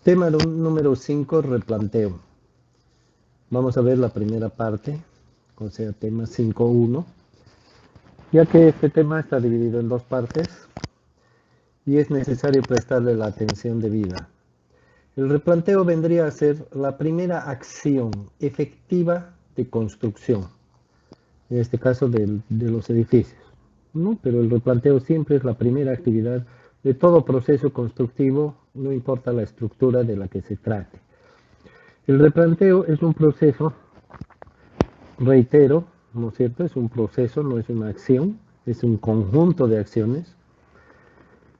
Tema número 5, replanteo. Vamos a ver la primera parte, o sea, tema 5.1, ya que este tema está dividido en dos partes y es necesario prestarle la atención debida. El replanteo vendría a ser la primera acción efectiva de construcción, en este caso de los edificios, ¿no? Pero el replanteo siempre es la primera actividad de todo proceso constructivo, no importa la estructura de la que se trate. El replanteo es un proceso, reitero, ¿no es cierto? Es un proceso, no es una acción, es un conjunto de acciones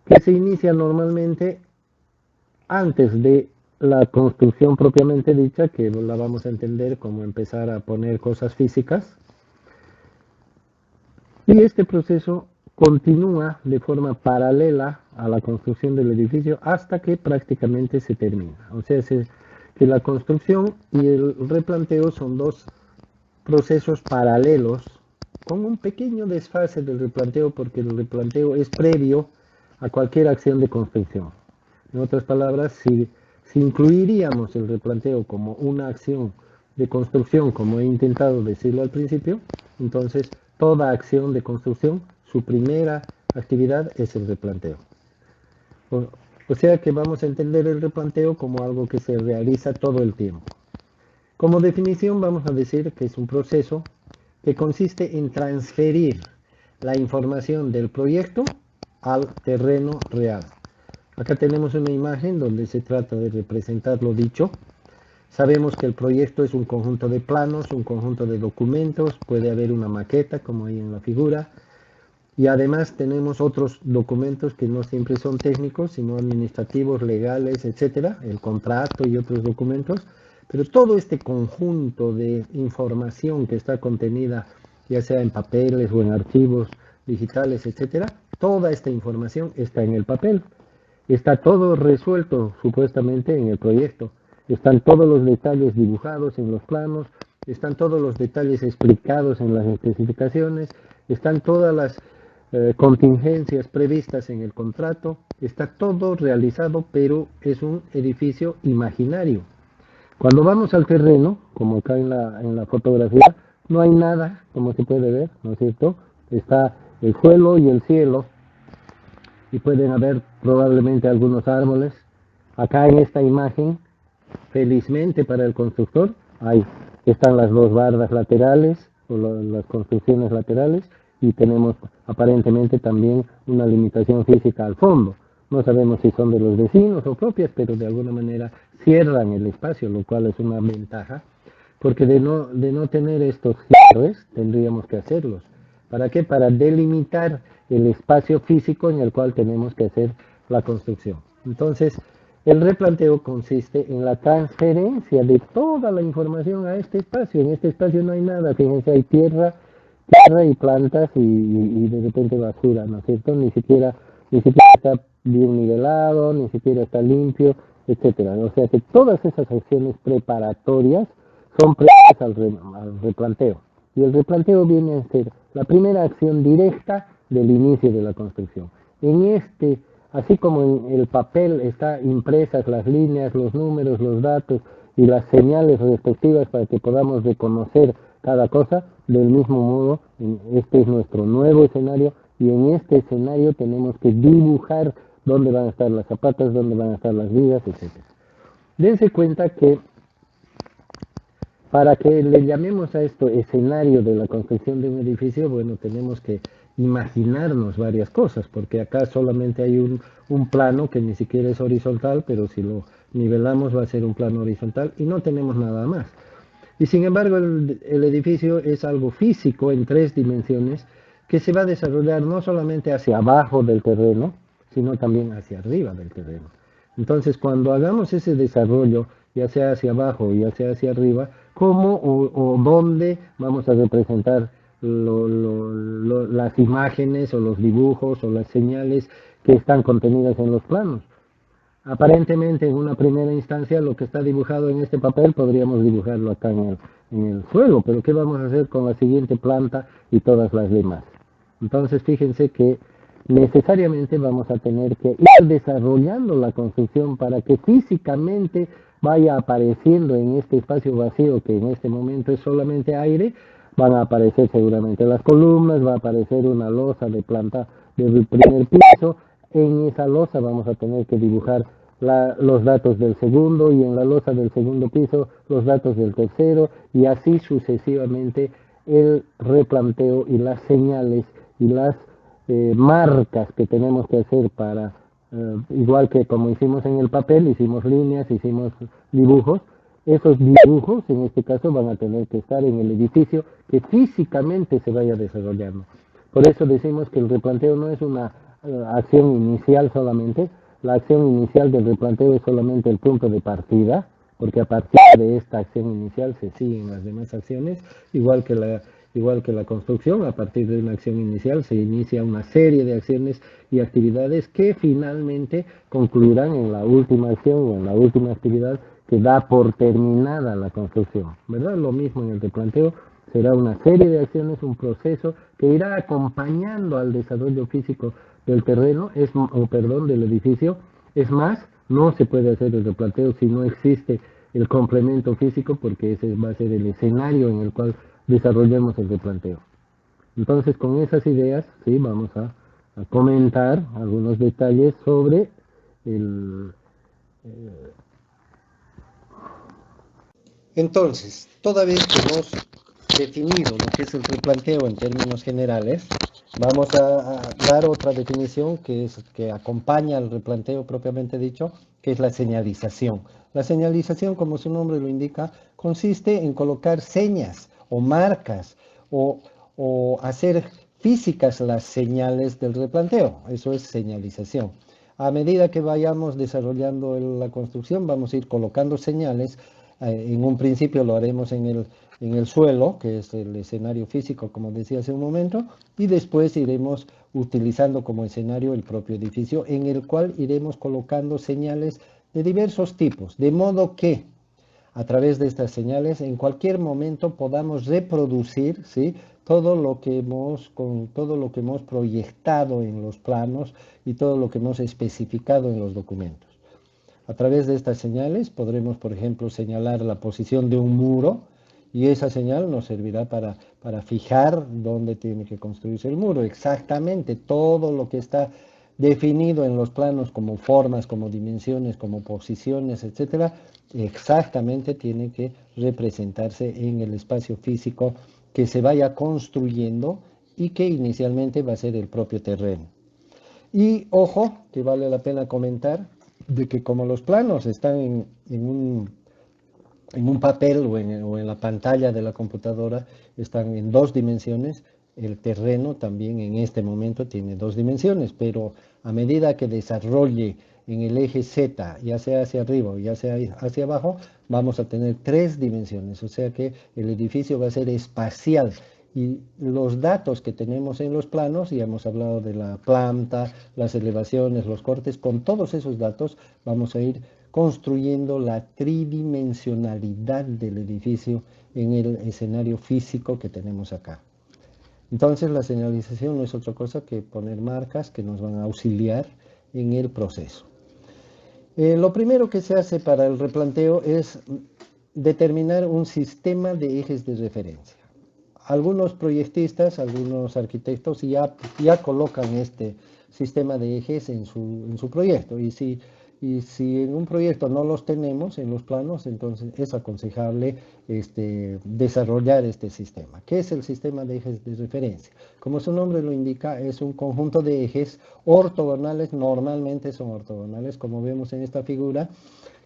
que se inicia normalmente antes de la construcción propiamente dicha, que la vamos a entender como empezar a poner cosas físicas. Y este proceso continúa de forma paralela a la construcción del edificio hasta que prácticamente se termina. O sea, que la construcción y el replanteo son dos procesos paralelos con un pequeño desfase del replanteo porque el replanteo es previo a cualquier acción de construcción. En otras palabras, si incluiríamos el replanteo como una acción de construcción, como he intentado decirlo al principio, entonces toda acción de construcción, su primera actividad es el replanteo. O, o sea que vamos a entender el replanteo como algo que se realiza todo el tiempo. Como definición vamos a decir que es un proceso que consiste en transferir la información del proyecto al terreno real. Acá tenemos una imagen donde se trata de representar lo dicho. Sabemos que el proyecto es un conjunto de planos, un conjunto de documentos, puede haber una maqueta como ahí en la figura, y además tenemos otros documentos que no siempre son técnicos, sino administrativos, legales, etcétera, el contrato y otros documentos. Pero todo este conjunto de información que está contenida, ya sea en papeles o en archivos digitales, etcétera, toda esta información está en el papel. Está todo resuelto supuestamente en el proyecto. Están todos los detalles dibujados en los planos, están todos los detalles explicados en las especificaciones, están todas las contingencias previstas en el contrato, está todo realizado, pero es un edificio imaginario. Cuando vamos al terreno, como acá en la fotografía, no hay nada, como se puede ver, ¿no es cierto? Está el suelo y el cielo, y pueden haber probablemente algunos árboles. Acá en esta imagen, felizmente para el constructor, ahí están las dos bardas laterales, o las construcciones laterales, y tenemos aparentemente también una limitación física al fondo. No sabemos si son de los vecinos o propias, pero de alguna manera cierran el espacio, lo cual es una ventaja, porque de no tener estos cierres, tendríamos que hacerlos. ¿Para qué? Para delimitar el espacio físico en el cual tenemos que hacer la construcción. Entonces, el replanteo consiste en la transferencia de toda la información a este espacio. En este espacio no hay nada, fíjense, hay tierra y plantas y de repente basura, ¿no es cierto? Ni siquiera está bien nivelado, ni siquiera está limpio, etcétera. O sea que todas esas acciones preparatorias son previas al replanteo. Y el replanteo viene a ser la primera acción directa del inicio de la construcción. En este, así como en el papel está impresas las líneas, los números, los datos y las señales respectivas para que podamos reconocer cada cosa, del mismo modo, este es nuestro nuevo escenario y en este escenario tenemos que dibujar dónde van a estar las zapatas, dónde van a estar las vigas, etc. Dense cuenta que para que le llamemos a esto escenario de la construcción de un edificio, bueno, tenemos que imaginarnos varias cosas, porque acá solamente hay un plano que ni siquiera es horizontal, pero si lo nivelamos va a ser un plano horizontal y no tenemos nada más. Y sin embargo el edificio es algo físico en 3 dimensiones que se va a desarrollar no solamente hacia abajo del terreno, sino también hacia arriba del terreno. Entonces, cuando hagamos ese desarrollo, ya sea hacia abajo, ya sea hacia arriba, cómo o dónde vamos a representar las imágenes o los dibujos o las señales que están contenidas en los planos. Aparentemente, en una primera instancia, lo que está dibujado en este papel podríamos dibujarlo acá en el suelo, pero ¿qué vamos a hacer con la siguiente planta y todas las demás? Entonces, fíjense que necesariamente vamos a tener que ir desarrollando la construcción para que físicamente vaya apareciendo en este espacio vacío que en este momento es solamente aire. Van a aparecer seguramente las columnas, va a aparecer una losa de planta del primer piso. En esa losa vamos a tener que dibujar los datos del segundo, y en la losa del segundo piso los datos del tercero, y así sucesivamente el replanteo y las señales y las marcas que tenemos que hacer para, igual que como hicimos en el papel, hicimos líneas, hicimos dibujos. Esos dibujos en este caso van a tener que estar en el edificio que físicamente se vaya desarrollando. Por eso decimos que el replanteo no es una acción inicial solamente. La acción inicial del replanteo es solamente el punto de partida, porque a partir de esta acción inicial se siguen las demás acciones, igual que la construcción. A partir de una acción inicial se inicia una serie de acciones y actividades que finalmente concluirán en la última acción o en la última actividad que da por terminada la construcción, ¿verdad? Lo mismo en el replanteo, será una serie de acciones, un proceso que irá acompañando al desarrollo físico del terreno, del edificio. Es más, no se puede hacer el replanteo si no existe el complemento físico, porque ese va a ser el escenario en el cual desarrollemos el replanteo. Entonces, con esas ideas, sí, vamos a comentar algunos detalles sobre el... Entonces, toda vez que hemos definido lo que es el replanteo en términos generales, vamos a dar otra definición que acompaña al replanteo propiamente dicho, que es la señalización. La señalización, como su nombre lo indica, consiste en colocar señas o marcas o hacer físicas las señales del replanteo. Eso es señalización. A medida que vayamos desarrollando la construcción, vamos a ir colocando señales. En un principio lo haremos en el suelo, que es el escenario físico, como decía hace un momento, y después iremos utilizando como escenario el propio edificio, en el cual iremos colocando señales de diversos tipos, de modo que a través de estas señales en cualquier momento podamos reproducir, ¿sí?, todo lo que hemos proyectado en los planos y todo lo que hemos especificado en los documentos. A través de estas señales podremos, por ejemplo, señalar la posición de un muro, y esa señal nos servirá para fijar dónde tiene que construirse el muro. Exactamente todo lo que está definido en los planos como formas, como dimensiones, como posiciones, etcétera, exactamente tiene que representarse en el espacio físico que se vaya construyendo y que inicialmente va a ser el propio terreno. Y ojo, que vale la pena comentar, de que como los planos están en un papel o en la pantalla de la computadora, están en 2 dimensiones, el terreno también en este momento tiene 2 dimensiones, pero a medida que desarrolle en el eje Z, ya sea hacia arriba o ya sea hacia abajo, vamos a tener 3 dimensiones, o sea que el edificio va a ser espacial. Y los datos que tenemos en los planos, ya hemos hablado de la planta, las elevaciones, los cortes, con todos esos datos vamos a ir construyendo la tridimensionalidad del edificio en el escenario físico que tenemos acá. Entonces la señalización no es otra cosa que poner marcas que nos van a auxiliar en el proceso. Lo primero que se hace para el replanteo es determinar un sistema de ejes de referencia. Algunos proyectistas, algunos arquitectos ya colocan este sistema de ejes en su proyecto, y si en un proyecto no los tenemos en los planos, entonces es aconsejable desarrollar este sistema. ¿Qué es el sistema de ejes de referencia? Como su nombre lo indica, es un conjunto de ejes ortogonales, normalmente son ortogonales, como vemos en esta figura,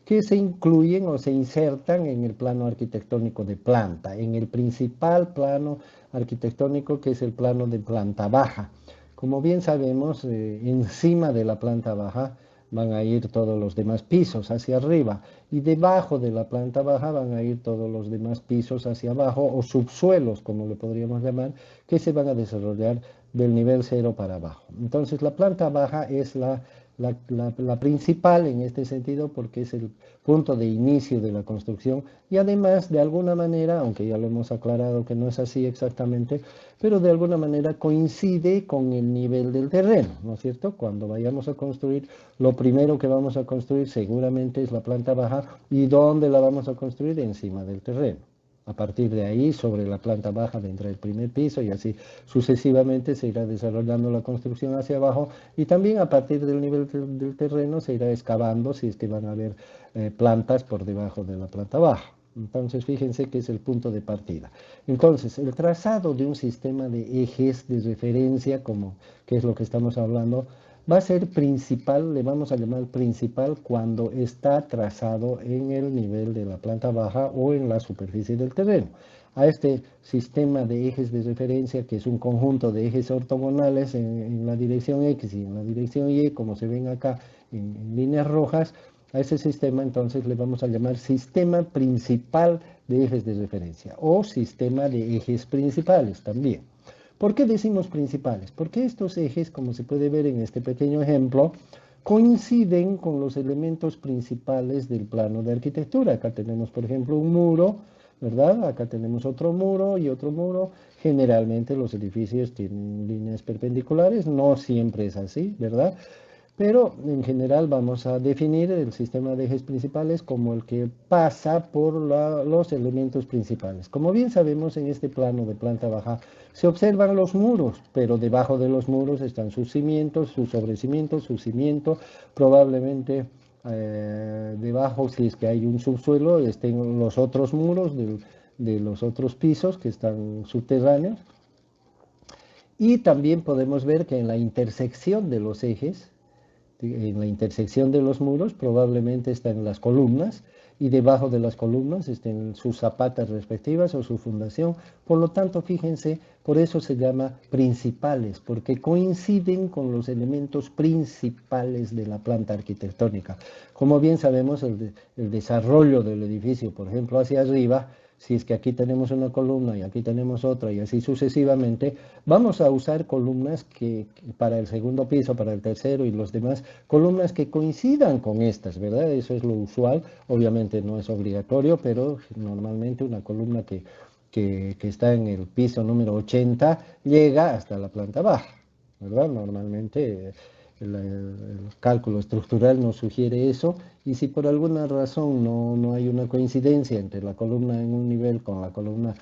que se incluyen o se insertan en el plano arquitectónico de planta, en el principal plano arquitectónico, que es el plano de planta baja. Como bien sabemos, encima de la planta baja van a ir todos los demás pisos hacia arriba, y debajo de la planta baja van a ir todos los demás pisos hacia abajo, o subsuelos, como le podríamos llamar, que se van a desarrollar del nivel 0 para abajo. Entonces la planta baja es la la principal en este sentido porque es el punto de inicio de la construcción y además de alguna manera, aunque ya lo hemos aclarado que no es así exactamente, pero de alguna manera coincide con el nivel del terreno, ¿no es cierto? Cuando vayamos a construir, lo primero que vamos a construir seguramente es la planta baja. ¿Y dónde la vamos a construir? Encima del terreno. A partir de ahí, sobre la planta baja vendrá el primer piso y así sucesivamente se irá desarrollando la construcción hacia abajo y también a partir del nivel del terreno se irá excavando si es que van a haber plantas por debajo de la planta baja. Entonces, fíjense que es el punto de partida. Entonces, el trazado de un sistema de ejes de referencia, como que es lo que estamos hablando, va a ser principal, le vamos a llamar principal cuando está trazado en el nivel de la planta baja o en la superficie del terreno. A este sistema de ejes de referencia, que es un conjunto de ejes ortogonales en la dirección X y en la dirección Y, como se ven acá en líneas rojas, a ese sistema entonces le vamos a llamar sistema principal de ejes de referencia o sistema de ejes principales también. ¿Por qué decimos principales? Porque estos ejes, como se puede ver en este pequeño ejemplo, coinciden con los elementos principales del plano de arquitectura. Acá tenemos, por ejemplo, un muro, ¿verdad? Acá tenemos otro muro y otro muro. Generalmente los edificios tienen líneas perpendiculares, no siempre es así, ¿verdad? Pero en general vamos a definir el sistema de ejes principales como el que pasa por los elementos principales. Como bien sabemos, en este plano de planta baja se observan los muros, pero debajo de los muros están sus cimientos, sus sobrecimientos, su cimiento, probablemente debajo, si es que hay un subsuelo, estén los otros muros de los otros pisos que están subterráneos. Y también podemos ver que en la intersección de los ejes, en la intersección de los muros probablemente están las columnas y debajo de las columnas estén sus zapatas respectivas o su fundación. Por lo tanto, fíjense, por eso se llama principales, porque coinciden con los elementos principales de la planta arquitectónica. Como bien sabemos, el desarrollo del edificio, por ejemplo, hacia arriba, si es que aquí tenemos una columna y aquí tenemos otra y así sucesivamente, vamos a usar columnas que para el segundo piso, para el tercero y los demás, columnas que coincidan con estas, ¿verdad? Eso es lo usual, obviamente no es obligatorio, pero normalmente una columna que está en el piso número 80 llega hasta la planta baja, ¿verdad? Normalmente el cálculo estructural nos sugiere eso, y si por alguna razón no hay una coincidencia entre la columna en un nivel con la columna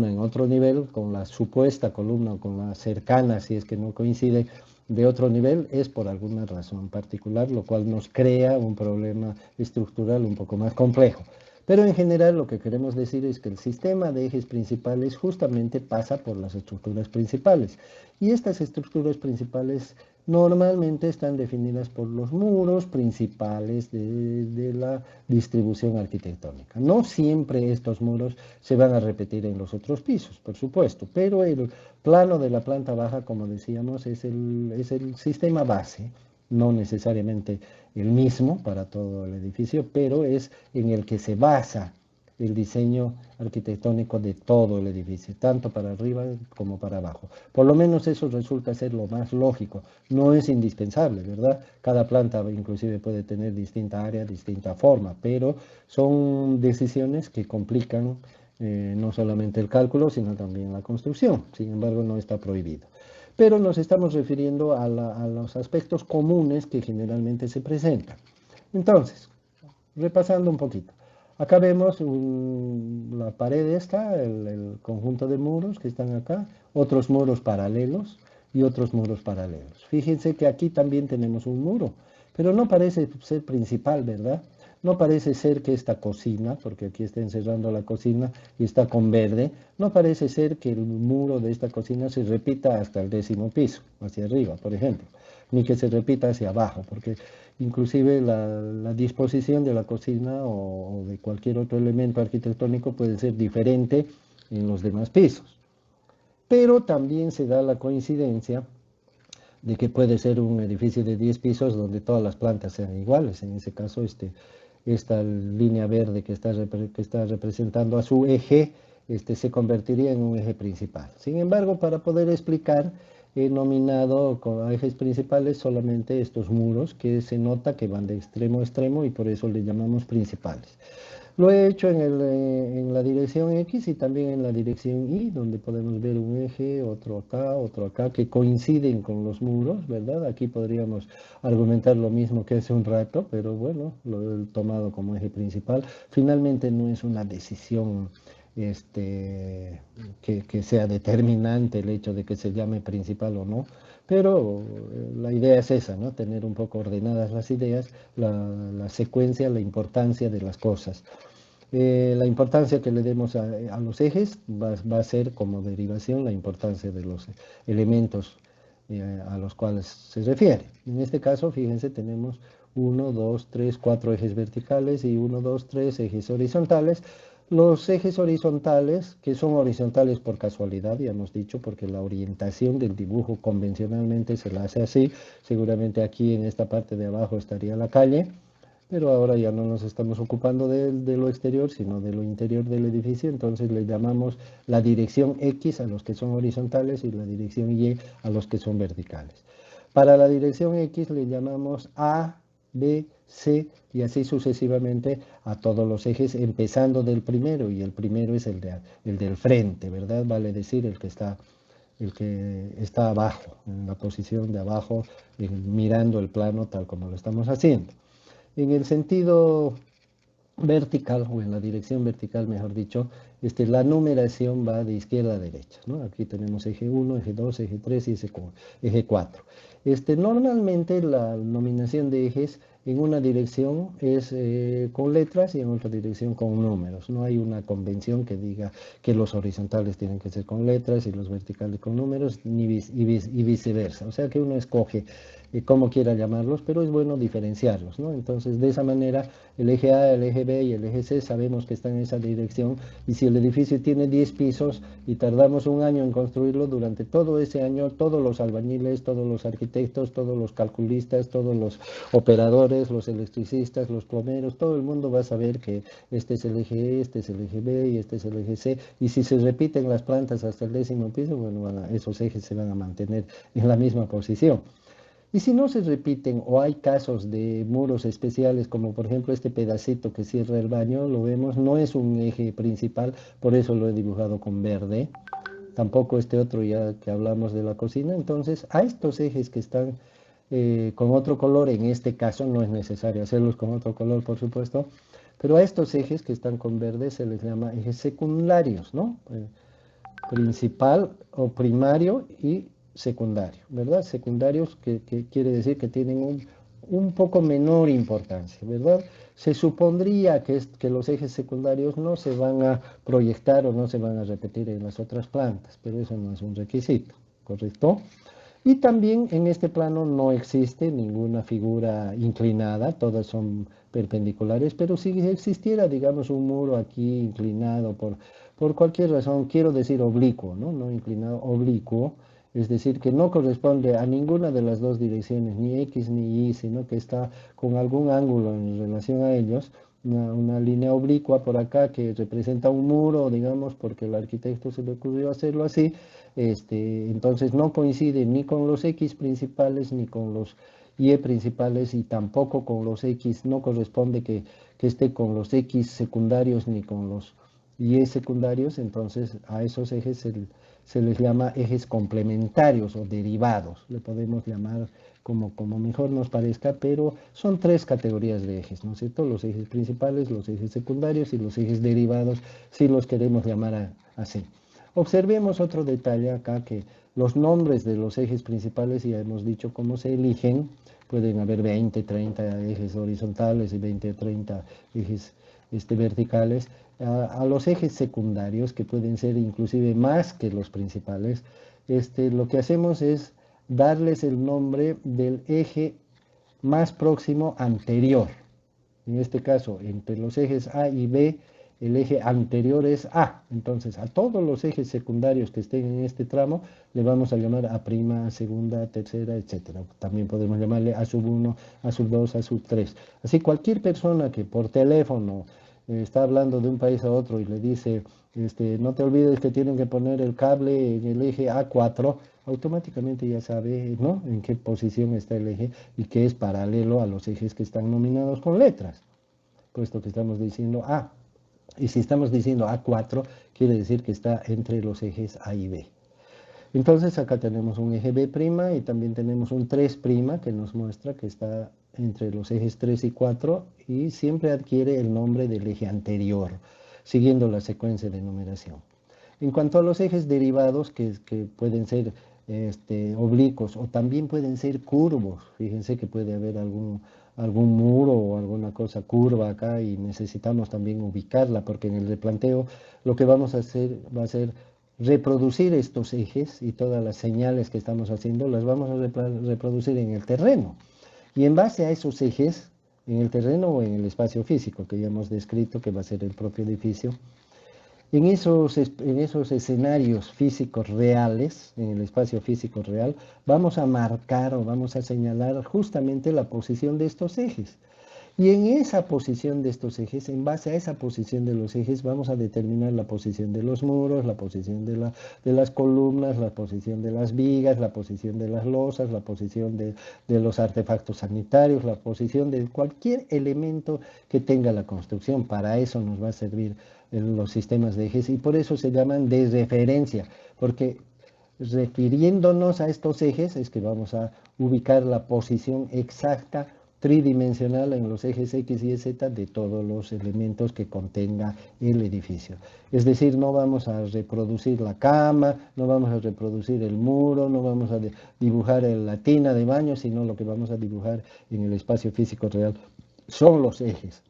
en otro nivel, con la supuesta columna o con la cercana, si es que no coincide, de otro nivel, es por alguna razón particular, lo cual nos crea un problema estructural un poco más complejo. Pero en general lo que queremos decir es que el sistema de ejes principales justamente pasa por las estructuras principales. Y estas estructuras principales normalmente están definidas por los muros principales de la distribución arquitectónica. No siempre estos muros se van a repetir en los otros pisos, por supuesto, pero el plano de la planta baja, como decíamos, es el sistema base, no necesariamente el mismo para todo el edificio, pero es en el que se basa el diseño arquitectónico de todo el edificio, tanto para arriba como para abajo. Por lo menos eso resulta ser lo más lógico. No es indispensable, ¿verdad? Cada planta inclusive puede tener distinta área, distinta forma, pero son decisiones que complican no solamente el cálculo, sino también la construcción. Sin embargo, no está prohibido. Pero nos estamos refiriendo a los aspectos comunes que generalmente se presentan. Entonces, repasando un poquito. Acá vemos la pared esta, el conjunto de muros que están acá, otros muros paralelos y otros muros paralelos. Fíjense que aquí también tenemos un muro, pero no parece ser principal, ¿verdad? No parece ser que esta cocina, porque aquí está encerrando la cocina y está con verde, no parece ser que el muro de esta cocina se repita hasta el 10.º piso, hacia arriba, por ejemplo, ni que se repita hacia abajo, porque inclusive la disposición de la cocina o de cualquier otro elemento arquitectónico puede ser diferente en los demás pisos. Pero también se da la coincidencia de que puede ser un edificio de 10 pisos donde todas las plantas sean iguales. En ese caso, esta línea verde que está representando a su eje se convertiría en un eje principal. Sin embargo, para poder explicar he nominado con ejes principales solamente estos muros que se nota que van de extremo a extremo y por eso le llamamos principales. Lo he hecho en la dirección X y también en la dirección Y, donde podemos ver un eje, otro acá, que coinciden con los muros, ¿verdad? Aquí podríamos argumentar lo mismo que hace un rato, pero bueno, lo he tomado como eje principal. Finalmente no es una decisión que sea determinante el hecho de que se llame principal o no, pero la idea es esa, ¿no? Tener un poco ordenadas las ideas, la secuencia, la importancia de las cosas. La importancia que le demos a los ejes va a ser como derivación la importancia de los elementos a los cuales se refiere. En este caso, fíjense, tenemos uno, 2, 3, 4 ejes verticales y uno, 2, 3 ejes horizontales. Los ejes horizontales, que son horizontales por casualidad, ya hemos dicho, porque la orientación del dibujo convencionalmente se la hace así. Seguramente aquí en esta parte de abajo estaría la calle, pero ahora ya no nos estamos ocupando de lo exterior, sino de lo interior del edificio, entonces le llamamos la dirección X a los que son horizontales y la dirección Y a los que son verticales. Para la dirección X le llamamos A, B, C y así sucesivamente a todos los ejes, empezando del primero, y el primero es el del frente, ¿verdad? Vale decir el que está abajo, en la posición de abajo, mirando el plano tal como lo estamos haciendo. En el sentido vertical, o en la dirección vertical, mejor dicho, la numeración va de izquierda a derecha, ¿no? Aquí tenemos eje 1, eje 2, eje 3 y eje 4. Normalmente la nominación de ejes en una dirección es con letras y en otra dirección con números. No hay una convención que diga que los horizontales tienen que ser con letras y los verticales con números, y viceversa. O sea que uno escoge cómo quiera llamarlos, pero es bueno diferenciarlos, ¿no? Entonces, de esa manera, el eje A, el eje B y el eje C sabemos que están en esa dirección, y si el edificio tiene 10 pisos y tardamos un año en construirlo, durante todo ese año todos los albañiles, todos los arquitectos, todos los calculistas, todos los operadores, los electricistas, los plomeros, todo el mundo va a saber que este es el eje E, este es el eje B y este es el eje C, y si se repiten las plantas hasta el 10.º piso, bueno, esos ejes se van a mantener en la misma posición. Y si no se repiten o hay casos de muros especiales, como por ejemplo este pedacito que cierra el baño, lo vemos, no es un eje principal, por eso lo he dibujado con verde. Tampoco este otro ya que hablamos de la cocina. Entonces, a estos ejes que están con otro color, en este caso no es necesario hacerlos con otro color, por supuesto, pero a estos ejes que están con verde se les llama ejes secundarios, ¿no? Principal o primario y secundario, ¿verdad? Secundarios que quiere decir que tienen un poco menor importancia, ¿verdad? Se supondría que los ejes secundarios no se van a proyectar o no se van a repetir en las otras plantas, pero eso no es un requisito, ¿correcto? Y también en este plano no existe ninguna figura inclinada, todas son perpendiculares, pero si existiera, digamos, un muro aquí inclinado por cualquier razón, quiero decir oblicuo, ¿no? No inclinado, oblicuo, es decir, que no corresponde a ninguna de las dos direcciones, ni X ni Y, sino que está con algún ángulo en relación a ellos, una línea oblicua por acá que representa un muro, digamos, porque el arquitecto se le ocurrió hacerlo así. Entonces no coincide ni con los X principales ni con los Y principales, y tampoco con los X, no corresponde que esté con los X secundarios ni con los Y secundarios. Entonces a esos ejes se les llama ejes complementarios o derivados, le podemos llamar como mejor nos parezca, pero son tres categorías de ejes, ¿no es cierto? Los ejes principales, los ejes secundarios y los ejes derivados, si los queremos llamar así. Observemos otro detalle acá, que los nombres de los ejes principales ya hemos dicho cómo se eligen. Pueden haber 20, 30 ejes horizontales y 20 o 30 ejes verticales. A los ejes secundarios, que pueden ser inclusive más que los principales, lo que hacemos es darles el nombre del eje más próximo anterior. En este caso, entre los ejes A y B, el eje anterior es A. Entonces, a todos los ejes secundarios que estén en este tramo, le vamos a llamar A', A segunda, tercera, etc. También podemos llamarle A sub 1, A sub 2, A sub 3. Así, cualquier persona que por teléfono está hablando de un país a otro y le dice, no te olvides que tienen que poner el cable en el eje A4, automáticamente ya sabe, ¿no?, en qué posición está el eje y que es paralelo a los ejes que están nominados con letras, puesto que estamos diciendo A. Y si estamos diciendo A4, quiere decir que está entre los ejes A y B. Entonces acá tenemos un eje B' y también tenemos un 3' que nos muestra que está entre los ejes 3 y 4 y siempre adquiere el nombre del eje anterior, siguiendo la secuencia de numeración. En cuanto a los ejes derivados, que pueden ser oblicuos o también pueden ser curvos, fíjense que puede haber algún muro o alguna cosa curva acá y necesitamos también ubicarla, porque en el replanteo lo que vamos a hacer va a ser reproducir estos ejes y todas las señales que estamos haciendo las vamos a reproducir en el terreno. Y en base a esos ejes, en el terreno o en el espacio físico que ya hemos descrito, que va a ser el propio edificio, en esos escenarios físicos reales, en el espacio físico real, vamos a marcar o vamos a señalar justamente la posición de estos ejes. Y en esa posición de estos ejes, en base a esa posición de los ejes, vamos a determinar la posición de los muros, la posición de las columnas, la posición de las vigas, la posición de las losas, la posición de los artefactos sanitarios, la posición de cualquier elemento que tenga la construcción. Para eso nos va a servir los sistemas de ejes y por eso se llaman de referencia, porque refiriéndonos a estos ejes es que vamos a ubicar la posición exacta tridimensional en los ejes X y Z de todos los elementos que contenga el edificio. Es decir, no vamos a reproducir la cama, no vamos a reproducir el muro, no vamos a dibujar la tina de baño, sino lo que vamos a dibujar en el espacio físico real son los ejes.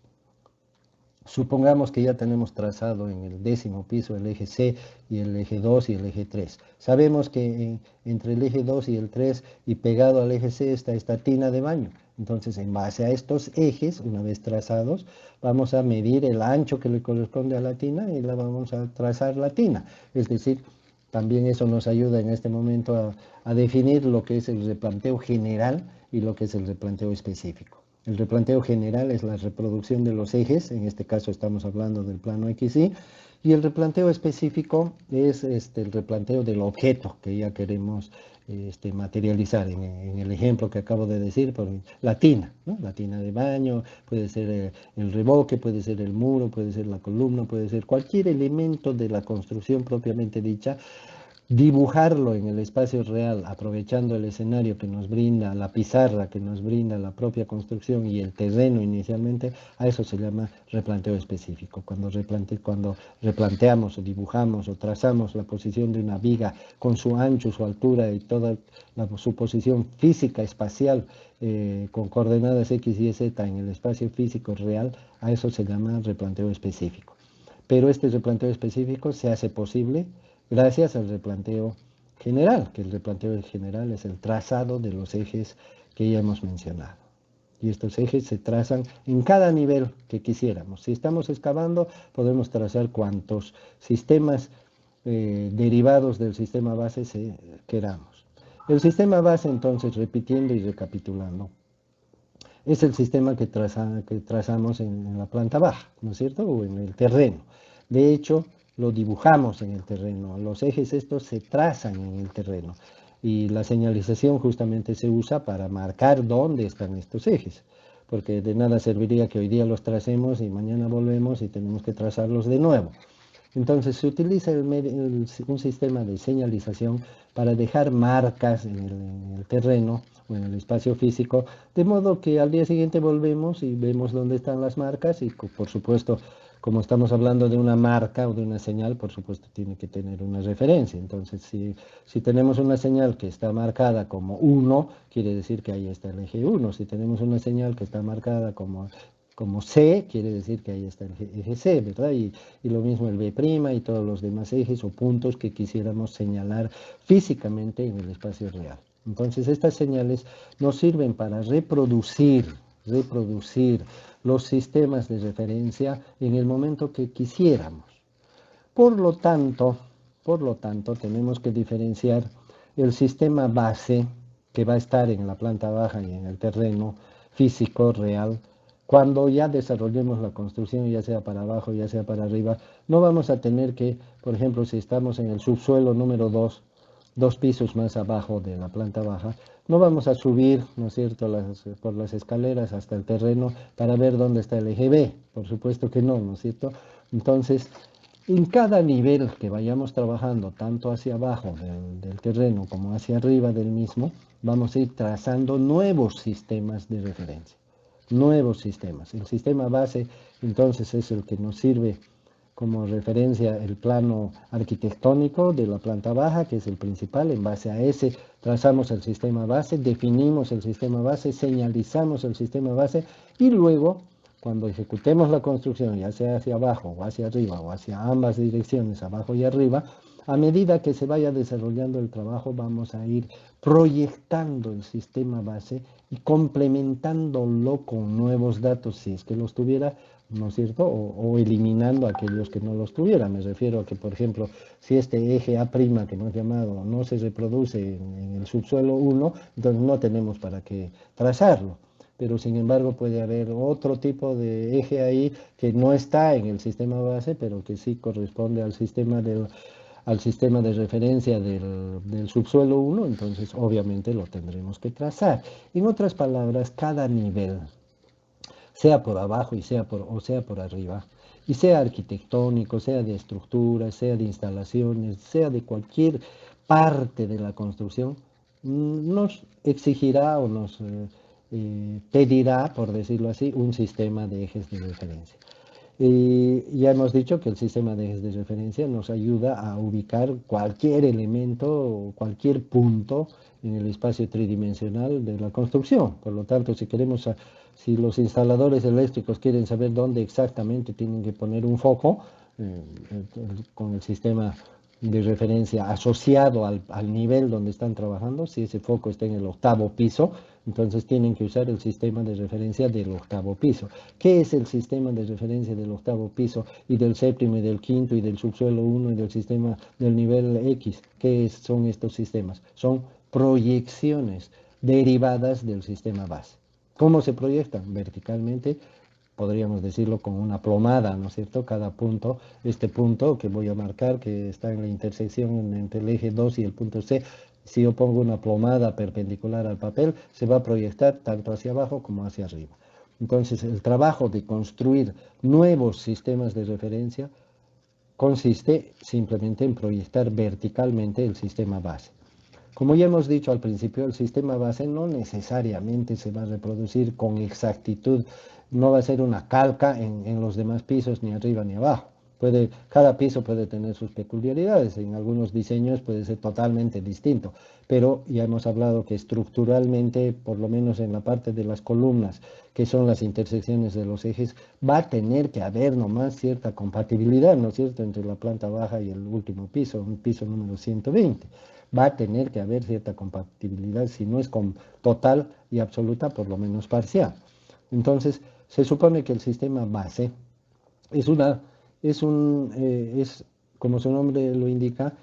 Supongamos que ya tenemos trazado en el 10º piso el eje C y el eje 2 y el eje 3. Sabemos que entre el eje 2 y el 3 y pegado al eje C está esta tina de baño. Entonces, en base a estos ejes, una vez trazados, vamos a medir el ancho que le corresponde a la tina y la vamos a trazar la tina. Es decir, también eso nos ayuda en este momento a definir lo que es el replanteo general y lo que es el replanteo específico. El replanteo general es la reproducción de los ejes, en este caso estamos hablando del plano XY, y el replanteo específico es el replanteo del objeto que ya queremos materializar. En el ejemplo que acabo de decir, por la tina, ¿no?, la tina de baño, puede ser el revoque, puede ser el muro, puede ser la columna, puede ser cualquier elemento de la construcción propiamente dicha. Dibujarlo en el espacio real, aprovechando el escenario que nos brinda, la pizarra que nos brinda la propia construcción y el terreno inicialmente, a eso se llama replanteo específico. Cuando replanteamos o dibujamos o trazamos la posición de una viga con su ancho, su altura y toda su posición física, espacial, con coordenadas X y Z en el espacio físico real, a eso se llama replanteo específico. Pero este replanteo específico se hace posible gracias al replanteo general, que el replanteo general es el trazado de los ejes que ya hemos mencionado. Y estos ejes se trazan en cada nivel que quisiéramos. Si estamos excavando, podemos trazar cuantos sistemas derivados del sistema base queramos. El sistema base, entonces, repitiendo y recapitulando, es el sistema que trazamos en la planta baja, ¿no es cierto?, o en el terreno. De hecho, lo dibujamos en el terreno, los ejes estos se trazan en el terreno y la señalización justamente se usa para marcar dónde están estos ejes, porque de nada serviría que hoy día los tracemos y mañana volvemos y tenemos que trazarlos de nuevo. Entonces se utiliza un sistema de señalización para dejar marcas en el terreno o en el espacio físico, de modo que al día siguiente volvemos y vemos dónde están las marcas y por supuesto, como estamos hablando de una marca o de una señal, por supuesto tiene que tener una referencia. Entonces, si tenemos una señal que está marcada como 1, quiere decir que ahí está el eje 1. Si tenemos una señal que está marcada como C, quiere decir que ahí está el eje C, ¿verdad? Y lo mismo el B' y todos los demás ejes o puntos que quisiéramos señalar físicamente en el espacio real. Entonces, estas señales nos sirven para reproducir los sistemas de referencia en el momento que quisiéramos. Por lo tanto, tenemos que diferenciar el sistema base que va a estar en la planta baja y en el terreno físico real cuando ya desarrollemos la construcción, ya sea para abajo, ya sea para arriba, no vamos a tener que, por ejemplo, si estamos en el subsuelo número 2, 2 pisos más abajo de la planta baja, no vamos a subir, ¿no es cierto?, por las escaleras hasta el terreno para ver dónde está el eje B. Por supuesto que no, ¿no es cierto? Entonces, en cada nivel que vayamos trabajando, tanto hacia abajo del terreno como hacia arriba del mismo, vamos a ir trazando nuevos sistemas de referencia. Nuevos sistemas. El sistema base, entonces, es el que nos sirve como referencia el plano arquitectónico de la planta baja, que es el principal. En base a ese trazamos el sistema base, definimos el sistema base, señalizamos el sistema base y luego, cuando ejecutemos la construcción, ya sea hacia abajo o hacia arriba o hacia ambas direcciones, abajo y arriba, a medida que se vaya desarrollando el trabajo, vamos a ir proyectando el sistema base y complementándolo con nuevos datos, si es que los tuviera, ¿no es cierto? O eliminando aquellos que no los tuvieran. Me refiero a que, por ejemplo, si este eje A' que hemos llamado no se reproduce en el subsuelo 1, entonces no tenemos para qué trazarlo. Pero sin embargo puede haber otro tipo de eje ahí que no está en el sistema base, pero que sí corresponde al sistema de referencia del subsuelo 1, entonces obviamente lo tendremos que trazar. En otras palabras, cada nivel, sea por abajo o sea por arriba, y sea arquitectónico, sea de estructuras, sea de instalaciones, sea de cualquier parte de la construcción, nos exigirá o nos pedirá, por decirlo así, un sistema de ejes de referencia. Ya hemos dicho que el sistema de ejes de referencia nos ayuda a ubicar cualquier elemento o cualquier punto en el espacio tridimensional de la construcción. Por lo tanto, si los instaladores eléctricos quieren saber dónde exactamente tienen que poner un foco, con el sistema de referencia asociado al nivel donde están trabajando, si ese foco está en el 8º piso, entonces tienen que usar el sistema de referencia del 8º piso. ¿Qué es el sistema de referencia del 8º piso y del 7º y del 5º y del subsuelo 1 y del sistema del nivel X? ¿Qué son estos sistemas? Son proyecciones derivadas del sistema base. ¿Cómo se proyectan? Verticalmente, podríamos decirlo con una plomada, ¿no es cierto? Cada punto, este punto que voy a marcar, que está en la intersección entre el eje 2 y el punto C, si yo pongo una plomada perpendicular al papel, se va a proyectar tanto hacia abajo como hacia arriba. Entonces, el trabajo de construir nuevos sistemas de referencia consiste simplemente en proyectar verticalmente el sistema base. Como ya hemos dicho al principio, el sistema base no necesariamente se va a reproducir con exactitud, no va a ser una calca en los demás pisos, ni arriba ni abajo. Cada piso puede tener sus peculiaridades, en algunos diseños puede ser totalmente distinto, pero ya hemos hablado que estructuralmente, por lo menos en la parte de las columnas, que son las intersecciones de los ejes, va a tener que haber nomás cierta compatibilidad, ¿no es cierto?, entre la planta baja y el último piso, un piso número 120. Va a tener que haber cierta compatibilidad, si no es total y absoluta, por lo menos parcial. Entonces, se supone que el sistema base es, como su nombre lo indica,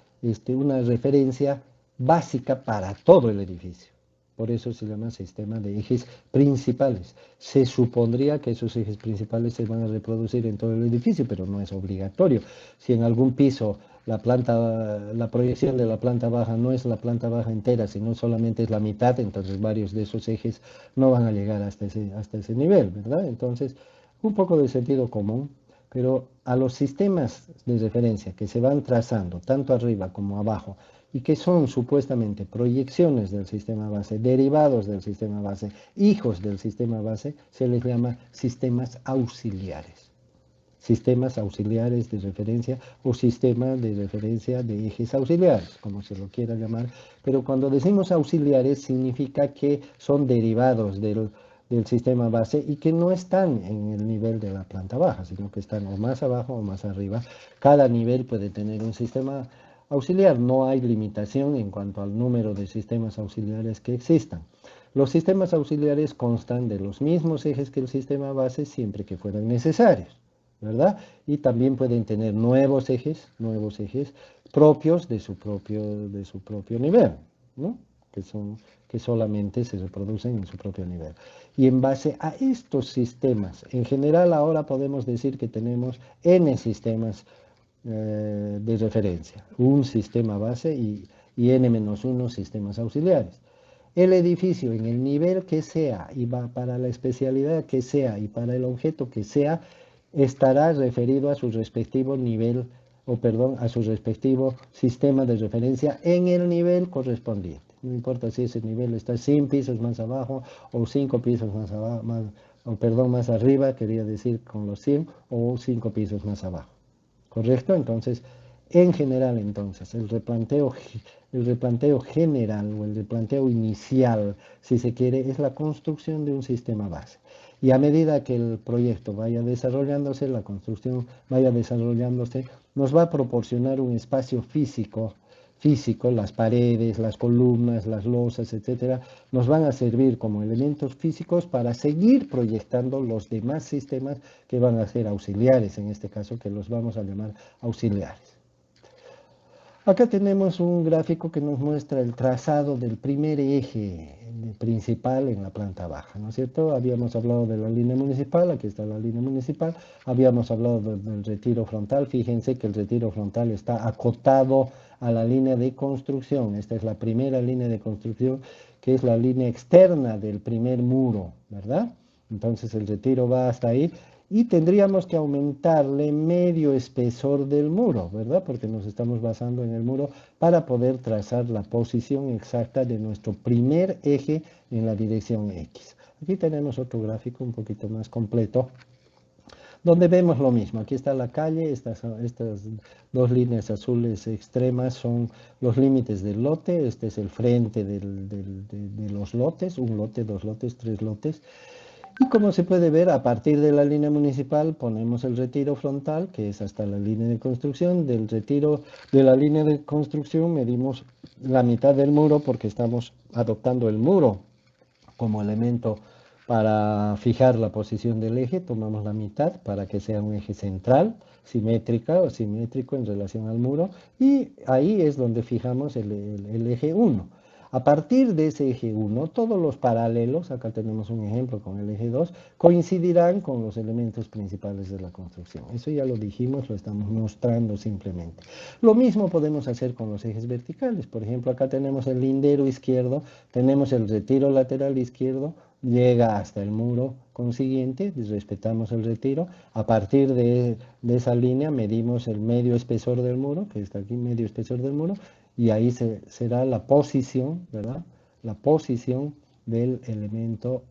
una referencia básica para todo el edificio. Por eso se llama sistema de ejes principales. Se supondría que esos ejes principales se van a reproducir en todo el edificio, pero no es obligatorio. Si en algún piso la proyección de la planta baja no es la planta baja entera, sino solamente es la mitad, entonces varios de esos ejes no van a llegar hasta ese nivel, ¿verdad? Entonces, un poco de sentido común, pero a los sistemas de referencia que se van trazando, tanto arriba como abajo, y que son supuestamente proyecciones del sistema base, derivados del sistema base, hijos del sistema base, se les llama sistemas auxiliares. Sistemas auxiliares de referencia o sistemas de referencia de ejes auxiliares, como se lo quiera llamar, pero cuando decimos auxiliares significa que son derivados del sistema base y que no están en el nivel de la planta baja, sino que están o más abajo o más arriba. Cada nivel puede tener un sistema auxiliar, no hay limitación en cuanto al número de sistemas auxiliares que existan. Los sistemas auxiliares constan de los mismos ejes que el sistema base siempre que fueran necesarios, ¿verdad? Y también pueden tener nuevos ejes propios de su propio nivel, ¿no? que solamente se reproducen en su propio nivel. Y en base a estos sistemas, en general ahora podemos decir que tenemos n sistemas de referencia, un sistema base y n-1 sistemas auxiliares. El edificio en el nivel que sea y va para la especialidad que sea y para el objeto que sea, estará referido a su respectivo nivel, a su respectivo sistema de referencia en el nivel correspondiente. No importa si ese nivel está 100 pisos más abajo o 5 pisos más abajo, más arriba, quería decir con los 100, o 5 pisos más abajo. ¿Correcto? Entonces, en general, entonces, el replanteo general o el replanteo inicial, si se quiere, es la construcción de un sistema base. Y a medida que el proyecto vaya desarrollándose, la construcción vaya desarrollándose, nos va a proporcionar un espacio físico, las paredes, las columnas, las losas, etcétera, nos van a servir como elementos físicos para seguir proyectando los demás sistemas que van a ser auxiliares, en este caso, que los vamos a llamar auxiliares. Acá tenemos un gráfico que nos muestra el trazado del primer eje principal en la planta baja, ¿no es cierto? Habíamos hablado de la línea municipal, aquí está la línea municipal, habíamos hablado del retiro frontal, fíjense que el retiro frontal está acotado a la línea de construcción, esta es la primera línea de construcción, que es la línea externa del primer muro, ¿verdad? Entonces el retiro va hasta ahí. Y tendríamos que aumentarle medio espesor del muro, ¿verdad? Porque nos estamos basando en el muro para poder trazar la posición exacta de nuestro primer eje en la dirección X. Aquí tenemos otro gráfico un poquito más completo, donde vemos lo mismo. Aquí está la calle, estas dos líneas azules extremas son los límites del lote, este es el frente de los lotes, un lote, dos lotes, tres lotes. Y como se puede ver, a partir de la línea municipal ponemos el retiro frontal, que es hasta la línea de construcción. Del retiro de la línea de construcción medimos la mitad del muro porque estamos adoptando el muro como elemento para fijar la posición del eje. Tomamos la mitad para que sea un eje central, simétrica o simétrico en relación al muro. Y ahí es donde fijamos el eje 1. A partir de ese eje 1, todos los paralelos, acá tenemos un ejemplo con el eje 2, coincidirán con los elementos principales de la construcción. Eso ya lo dijimos, lo estamos mostrando simplemente. Lo mismo podemos hacer con los ejes verticales. Por ejemplo, acá tenemos el lindero izquierdo, tenemos el retiro lateral izquierdo, llega hasta el muro consiguiente, respetamos el retiro. A partir de esa línea medimos el medio espesor del muro, que está aquí, medio espesor del muro, y ahí será la posición, ¿verdad? La posición del elemento,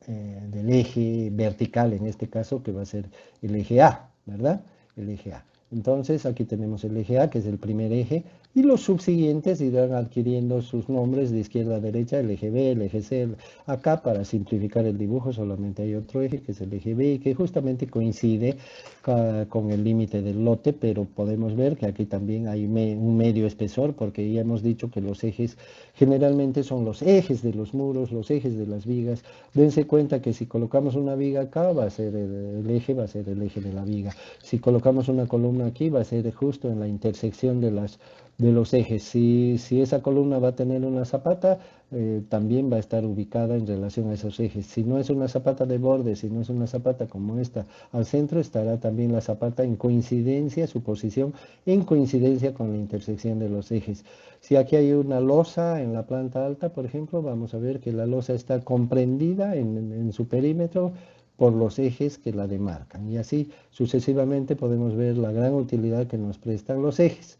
del eje vertical, en este caso, que va a ser el eje A, ¿verdad? El eje A. Entonces, aquí tenemos el eje A, que es el primer eje, y los subsiguientes irán adquiriendo sus nombres de izquierda a derecha, el eje B, el eje C. Acá, para simplificar el dibujo, solamente hay otro eje, que es el eje B, y que justamente coincide con el límite del lote, pero podemos ver que aquí también hay un medio espesor, porque ya hemos dicho que los ejes generalmente son los ejes de los muros, los ejes de las vigas. Dense cuenta que si colocamos una viga acá, va a ser el eje de la viga. Si colocamos una columna aquí, va a ser justo en la intersección de los ejes. Si esa columna va a tener una zapata, también va a estar ubicada en relación a esos ejes. Si no es una zapata de borde, si no es una zapata como esta al centro, estará también la zapata en coincidencia, su posición en coincidencia con la intersección de los ejes. Si aquí hay una losa en la planta alta, por ejemplo, vamos a ver que la losa está comprendida en su perímetro por los ejes que la demarcan. Y así sucesivamente podemos ver la gran utilidad que nos prestan los ejes.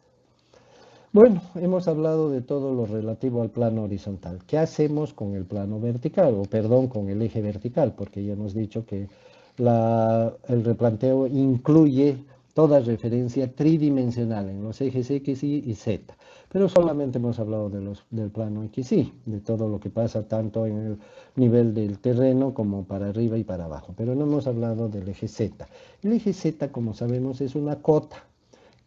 Bueno, hemos hablado de todo lo relativo al plano horizontal. ¿Qué hacemos con el plano vertical? O perdón, con el eje vertical, porque ya hemos dicho que el replanteo incluye toda referencia tridimensional en los ejes X, Y Z. Pero solamente hemos hablado del plano X, Y, de todo lo que pasa tanto en el nivel del terreno como para arriba y para abajo. Pero no hemos hablado del eje Z. El eje Z, como sabemos, es una cota.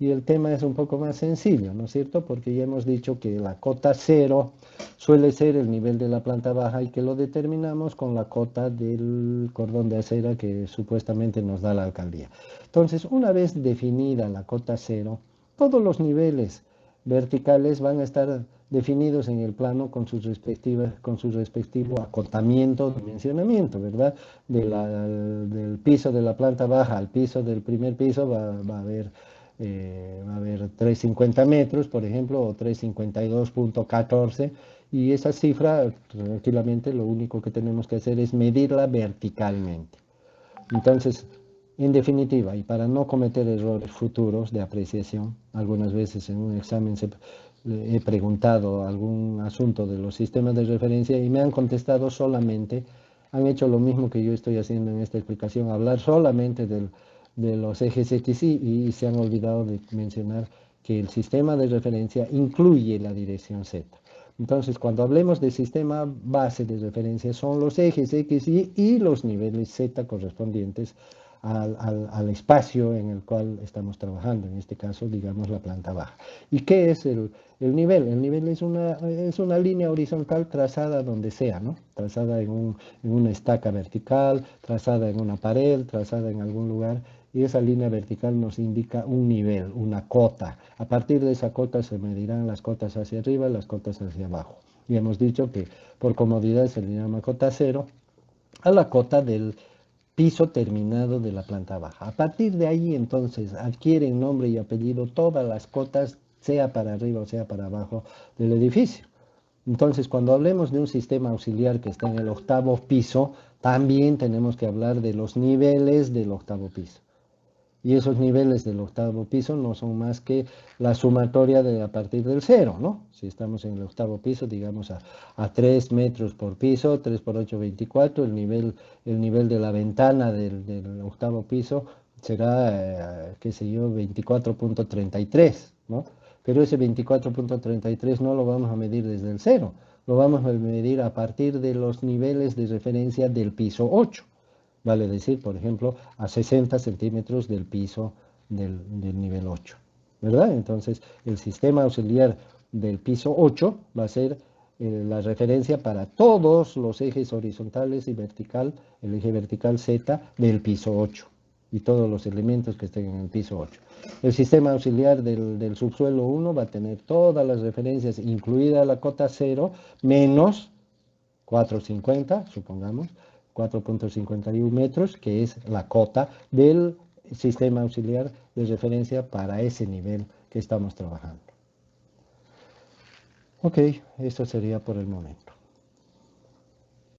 Y el tema es un poco más sencillo, ¿no es cierto? Porque ya hemos dicho que la cota 0 suele ser el nivel de la planta baja y que lo determinamos con la cota del cordón de acera que supuestamente nos da la alcaldía. Entonces, una vez definida la cota 0, todos los niveles verticales van a estar definidos en el plano con su respectivo acotamiento, dimensionamiento, ¿verdad? Del piso de la planta baja al piso del primer piso va a haber 350 metros, por ejemplo, o 352.14, y esa cifra, tranquilamente, lo único que tenemos que hacer es medirla verticalmente. Entonces, en definitiva, y para no cometer errores futuros de apreciación, algunas veces en un examen he preguntado algún asunto de los sistemas de referencia y me han contestado solamente, han hecho lo mismo que yo estoy haciendo en esta explicación, hablar solamente de los ejes X y se han olvidado de mencionar que el sistema de referencia incluye la dirección Z. Entonces, cuando hablemos de sistema base de referencia, son los ejes X, y los niveles Z correspondientes al espacio en el cual estamos trabajando, en este caso, digamos, la planta baja. ¿Y qué es el nivel? El nivel es una línea horizontal trazada donde sea, ¿no? Trazada en una estaca vertical, trazada en una pared, trazada en algún lugar, y esa línea vertical nos indica un nivel, una cota. A partir de esa cota se medirán las cotas hacia arriba y las cotas hacia abajo. Y hemos dicho que por comodidad se le llama cota cero a la cota del piso terminado de la planta baja. A partir de ahí, entonces, adquieren nombre y apellido todas las cotas, sea para arriba o sea para abajo del edificio. Entonces, cuando hablemos de un sistema auxiliar que está en el octavo piso, también tenemos que hablar de los niveles del octavo piso. Y esos niveles del octavo piso no son más que la sumatoria a partir del cero, ¿no? Si estamos en el octavo piso, digamos a 3 metros por piso, 3 por 8, 24, el nivel de la ventana del octavo piso será, qué sé yo, 24.33, ¿no? Pero ese 24.33 no lo vamos a medir desde el cero, lo vamos a medir a partir de los niveles de referencia del piso 8. Vale decir, por ejemplo, a 60 centímetros del piso del nivel 8, ¿verdad? Entonces, el sistema auxiliar del piso 8 va a ser la referencia para todos los ejes horizontales y vertical, el eje vertical Z del piso 8 y todos los elementos que estén en el piso 8. El sistema auxiliar del subsuelo 1 va a tener todas las referencias, incluida la cota 0, menos 450, supongamos, 4.51 metros, que es la cota del sistema auxiliar de referencia para ese nivel que estamos trabajando. Ok, esto sería por el momento.